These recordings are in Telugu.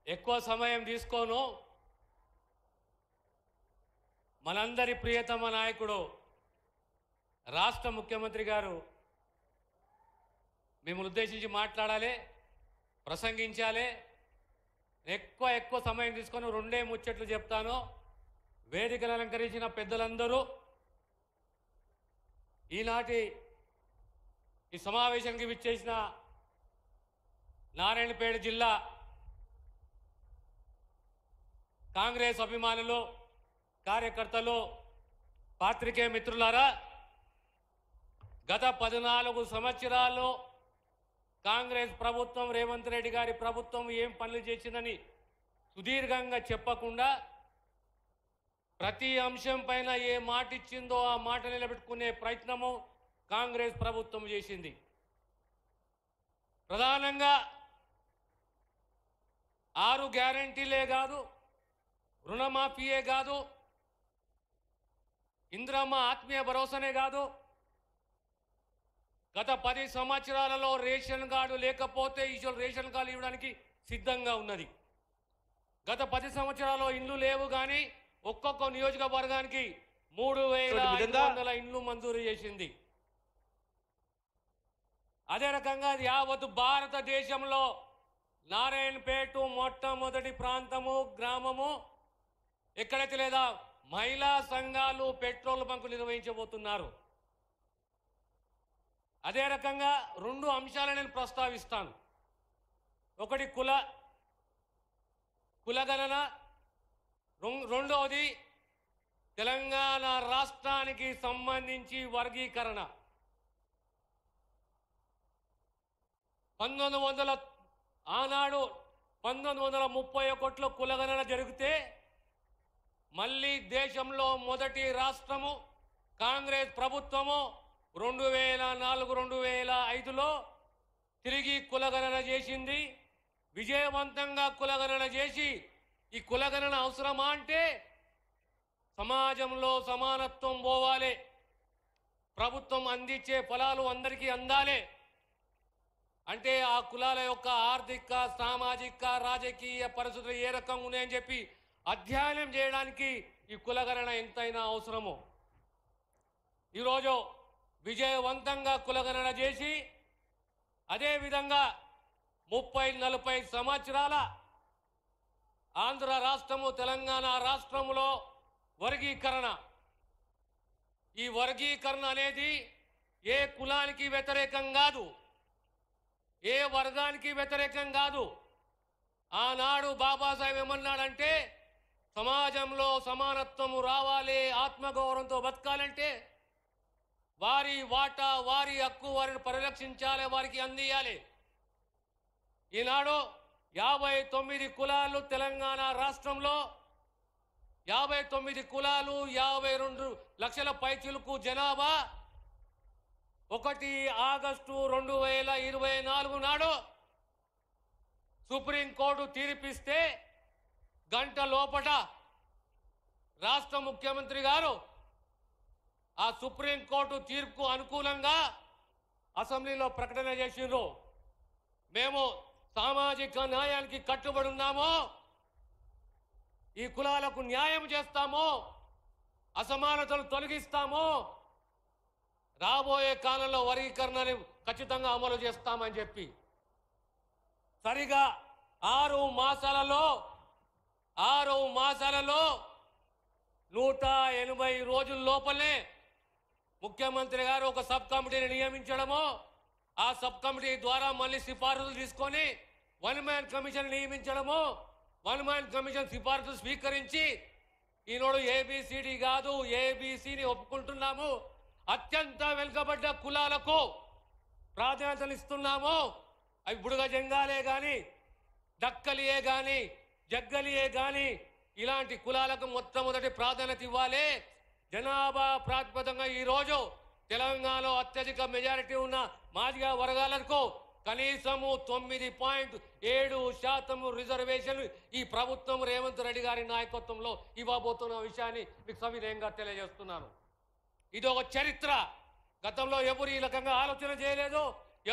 ఎక్కువ సమయం తీసుకోను. మనందరి ప్రియతమ నాయకుడు రాష్ట్ర ముఖ్యమంత్రి గారు మిమ్మల్ని ఉద్దేశించి మాట్లాడాలి, ప్రసంగించాలి. ఎక్కువ సమయం తీసుకొని రెండే ముచ్చట్లు చెప్తాను. వేదికను అలంకరించిన పెద్దలందరూ, ఈనాటి ఈ సమావేశానికి విచ్చేసిన నారాయణపేట జిల్లా కాంగ్రెస్ అభిమానులు, కార్యకర్తలు, పాత్రికేయ మిత్రులారా, గత 14 సంవత్సరాల్లో కాంగ్రెస్ ప్రభుత్వం, రేవంత్ రెడ్డి గారి ప్రభుత్వం ఏం పనులు చేసిందని సుదీర్ఘంగా చెప్పకుండా ప్రతి అంశం పైన ఏ మాట ఇచ్చిందో ఆ మాట నిలబెట్టుకునే ప్రయత్నము కాంగ్రెస్ ప్రభుత్వం చేసింది. ప్రధానంగా 6 గ్యారంటీలే కాదు, రుణమాఫీయే కాదు, ఇందిరమ్మ ఆత్మీయ భరోసానే కాదు, గత 10 సంవత్సరాలలో రేషన్ కార్డు లేకపోతే ఈరోజు రేషన్ కార్డు ఇవ్వడానికి సిద్ధంగా ఉన్నది. గత 10 సంవత్సరాల్లో ఇండ్లు లేవు కానీ ఒక్కొక్క నియోజకవర్గానికి 3,500 ఇండ్లు మంజూరు చేసింది. అదే రకంగా యావత్ భారతదేశంలో నారాయణపేట మొట్టమొదటి ప్రాంతము, గ్రామము ఎక్కడైతే లేదా మహిళా సంఘాలు పెట్రోల్ బంకు నిర్వహించబోతున్నారు. అదే రకంగా 2 అంశాలను నేను ప్రస్తావిస్తాను. ఒకటి కులగణన, రెండవది తెలంగాణ రాష్ట్రానికి సంబంధించి వర్గీకరణ. 1931లో కులగణన జరిగితే మళ్ళీ దేశంలో మొదటి రాష్ట్రము కాంగ్రెస్ ప్రభుత్వము 2004-2005లో తిరిగి కులగణన చేసింది. విజయవంతంగా కులగణన చేసి, ఈ కులగణన అవసరమా అంటే సమాజంలో సమానత్వం పోవాలి, ప్రభుత్వం అందించే ఫలాలు అందరికీ అందాలి అంటే ఆ కులాల యొక్క ఆర్థిక, సామాజిక, రాజకీయ పరిస్థితులు ఏ రకంగా ఉన్నాయని చెప్పి అధ్యయనం చేయడానికి ఈ కులగణన ఎంతైనా అవసరము. ఈరోజు విజయవంతంగా కులగణన చేసి అదేవిధంగా 30-40 సంవత్సరాల ఆంధ్ర రాష్ట్రము, తెలంగాణ రాష్ట్రములో వర్గీకరణ. ఈ వర్గీకరణ అనేది ఏ కులానికి వ్యతిరేకం కాదు, ఏ వర్గానికి వ్యతిరేకం కాదు. ఆనాడు బాబాసాహెబ్ ఏమన్నాడంటే సమాజంలో సమానత్వము రావాలి, ఆత్మగౌరవంతో బతకాలంటే వారి వాటా, వారి హక్కు వారిని పరిరక్షించాలి, వారికి అందియాలి. ఈనాడు 59 కులాలు తెలంగాణ రాష్ట్రంలో, 59 కులాలు, 52 లక్షల పైచిలుకు జనాభా. 1 ఆగస్టు 2024 నాడు సుప్రీంకోర్టు తీర్పిస్తే గంట లోపట రాష్ట్ర ముఖ్యమంత్రి గారు ఆ సుప్రీంకోర్టు తీర్పుకు అనుకూలంగా అసెంబ్లీలో ప్రకటన చేసిండ్రు. మేము సామాజిక న్యాయానికి కట్టుబడి ఉన్నాము, ఈ కులాలకు న్యాయం చేస్తాము, అసమానతలు తొలగిస్తాము, రాబోయే కాలంలో వర్గీకరణని ఖచ్చితంగా అమలు చేస్తామని చెప్పి సరిగా 6 మాసాలలో 180 రోజుల లోపలే ముఖ్యమంత్రి గారు ఒక సబ్ కమిటీని నియమించడము, ఆ సబ్ కమిటీ ద్వారా మళ్ళీ సిఫారసులు తీసుకొని 1 మ్యాన్ కమిషన్ నియమించడము, 1 మ్యాన్ కమిషన్ సిఫారసులు స్వీకరించి ఈనాడు ఏబిసిడి కాదు ఏబిసిని ఒప్పుకుంటున్నాము, అత్యంత వెనుకబడ్డ కులాలకు ప్రాధాన్యతలు ఇస్తున్నాము. అవి బుడగ జంగాలే కానీ, దక్కలియే కానీ, జగ్గలియే కానీ ఇలాంటి కులాలకు మొట్టమొదటి ప్రాధాన్యత ఇవ్వాలి. జనాభా ప్రాతిపదంగా ఈరోజు తెలంగాణలో అత్యధిక మెజారిటీ ఉన్న మాదిగ వర్గాలకు కనీసము 9.7% రిజర్వేషన్ ఈ ప్రభుత్వం రేవంత్ రెడ్డి గారి నాయకత్వంలో ఇవ్వబోతున్న విషయాన్ని మీకు సవినయంగా తెలియజేస్తున్నాను. ఇది ఒక చరిత్ర. గతంలో ఎవరు ఈ రకంగా ఆలోచన చేయలేదు,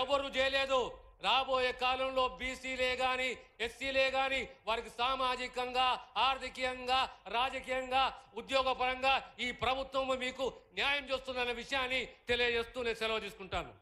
ఎవరు చేయలేదు. రాబోయే కాలంలో బీసీలే గాని ఎస్సీలే గాని వారికి సామాజికంగా ఆర్థికంగా రాజకీయంగా ఉద్యోగపరంగా ఈ ప్రభుత్వం మీకు న్యాయం చేస్తుందన్న విషయాన్ని తెలియజేస్తూ నేను సెలవు తీసుకుంటాను.